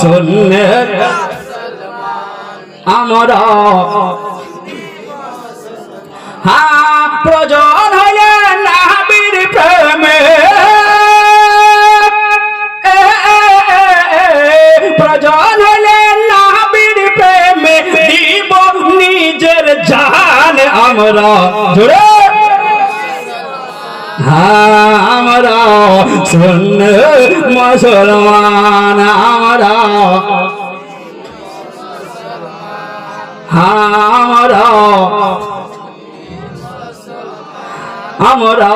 শূন্যে আমরা প্রয়োজন হইলে নবীর প্রেমে প্রয়োজন হইলে নবীর প্রেমে দিব নিজের জান আমরা জোরে আমরা সুন্নি মুসলমান আমরা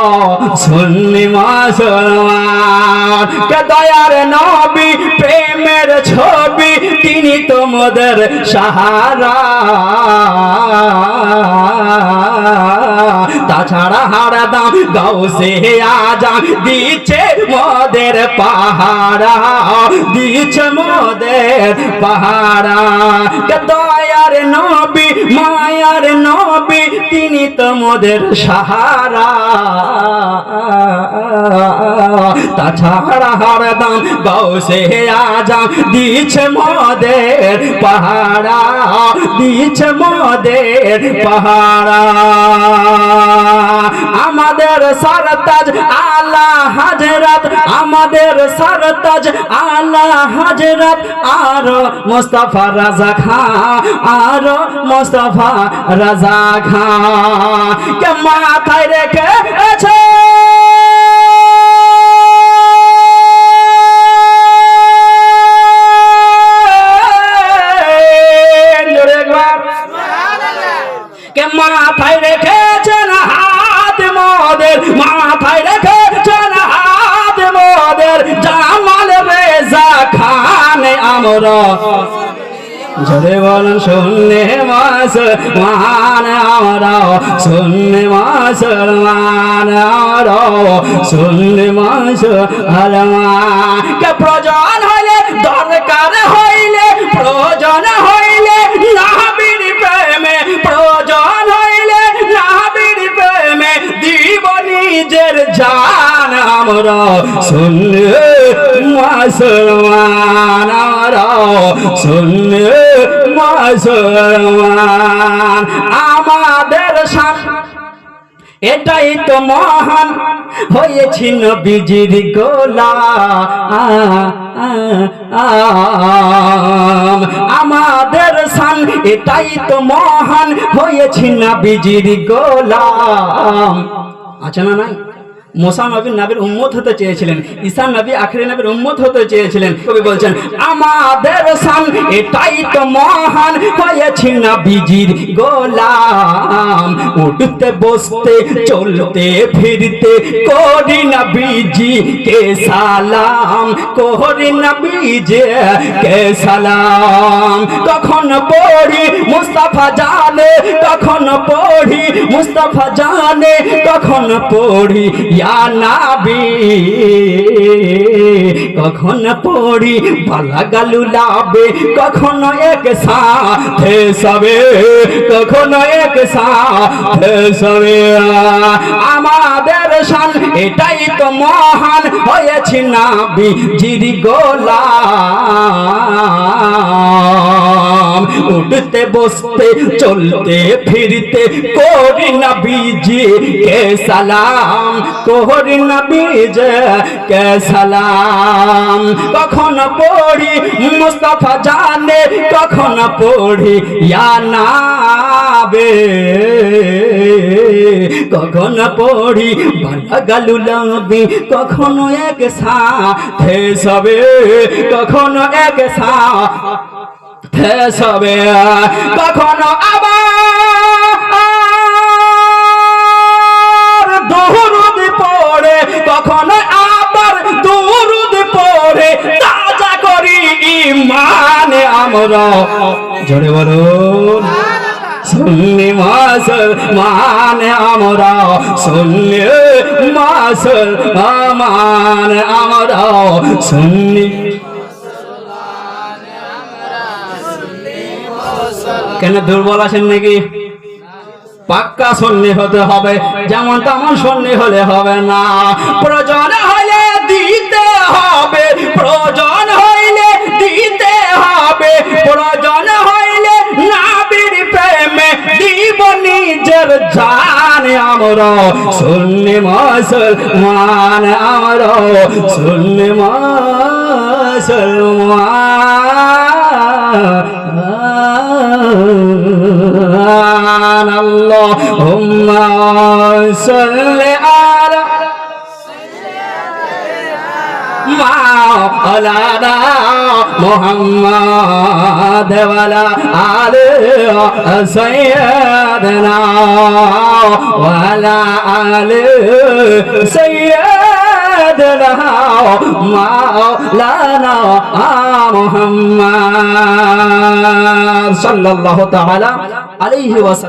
সুন্নি মুসলমান কে দয়ার নবী প্রেমের ছবি তিনি তোমাদের সাহারা তাছাড়া হারাদাম গাউসে আজম দিচ্ছে মোদের পাহারা দিচ্ছে মোদের পাহারা কে দয়ার নবী মায়ার নবী তিনি তোমাদের সাহারা তাছাড়া হারদাম গাউসে আজম দিচ্ছে মোদের পাহারা দিচ্ছে মোদের পাহারা আমাদের সরতাজ আলা হযরত আমাদের সরতাজ আলা হযরত আর মুস্তাফা রাজা খান আর মুস্তাফা রাজা খান কে মাথায় রেখেছে কে মাথায় রেখেছেন হাত মোদের মাথায় রেখেছেন হাত মোদের জামাল রেজা খান আমরা জোরে বলেন সুন্নি মুসলমান আমরা সুন্নি মুসলমান আমরা সুন্নি মুসলমান কে প্রয়োজন হইলে দরকার হইলে প্রয়োজন হইলে নবীর প্রেমে প্রয়োজন হইলে নবীর প্রেমে দিব নিজের জান আমরা সুন্নি মুসলমান আমরা সুন্নি মুসলমান আমাদের সামনে এটাই তো মহান হয়েছি নবীজির গোলাম আমাদের শান এটাই তো মহান হয়েছি নবীজির গোলাম আছে না নাই মুসা নবী নবীর উম্মত হতে চেয়েছিলেন ঈসা নবী আখিরি নবীর উম্মত হতে চেয়েছিলেন কবি বলছেন আমাদের শান এটাই তো মহান হয়েছি নবীজির গোলাম উঠতে বসতে চলতে ফিরতে করি নবীজি কে সালাম করি নবীজি কে সালাম কখন পড়ি মুস্তাফা জানে কখন পড়ি মুস্তাফা জানে কখন পড়ি ইয়া নবী কখন পড়ি ভালা গালু লাবে কখন এক সাথে সবে কখন এক সাথে সবে আমাদের শান এটাই তো মহান হয়েছি নবীজির গোলাম উঠতে বসতে চলতে ফিরতে করি নবীজি কে সালাম করি নবীজি কে সালাম কখন পড়ি মুস্তাফা জানে কখন পড়ি ইয়া নবী কখন পড়ি ভালা গালু লাবি কখনো এক সাথে সবে কখনো এক সাথে সবে কখনো আবার দুরূদ পড়ে কখনো আবার দুরূদ পড়ে তাজা করি ঈমান আমরা জোরে বলুন সুন্নি মুসলমান আমরা সুন্নি মুসলমান আমরা সুন্নি কেন দুর্বল আছেন নাকি পাক্কা সুন্নি হতে হবে যেমন তেমন সুন্নি হলে হবে না প্রয়োজন হলে দিতে হবে প্রয়োজন হইলে দিতে আমরা সুন্নি মুসলমান, আমরা সুন্নি মুসলমান। আল্লাহুম্মা সাল্লি আলা মাওলানা মুহাম্মাদ ওয়া আলা আলি সাইয়্যিদিনা ওয়া আলা আলি সাইয়্যিদিনা মাওলানা মুহাম্মাদ সাল্লাল্লাহু তাআলা আলাইহি ওয়া সাল্লাম।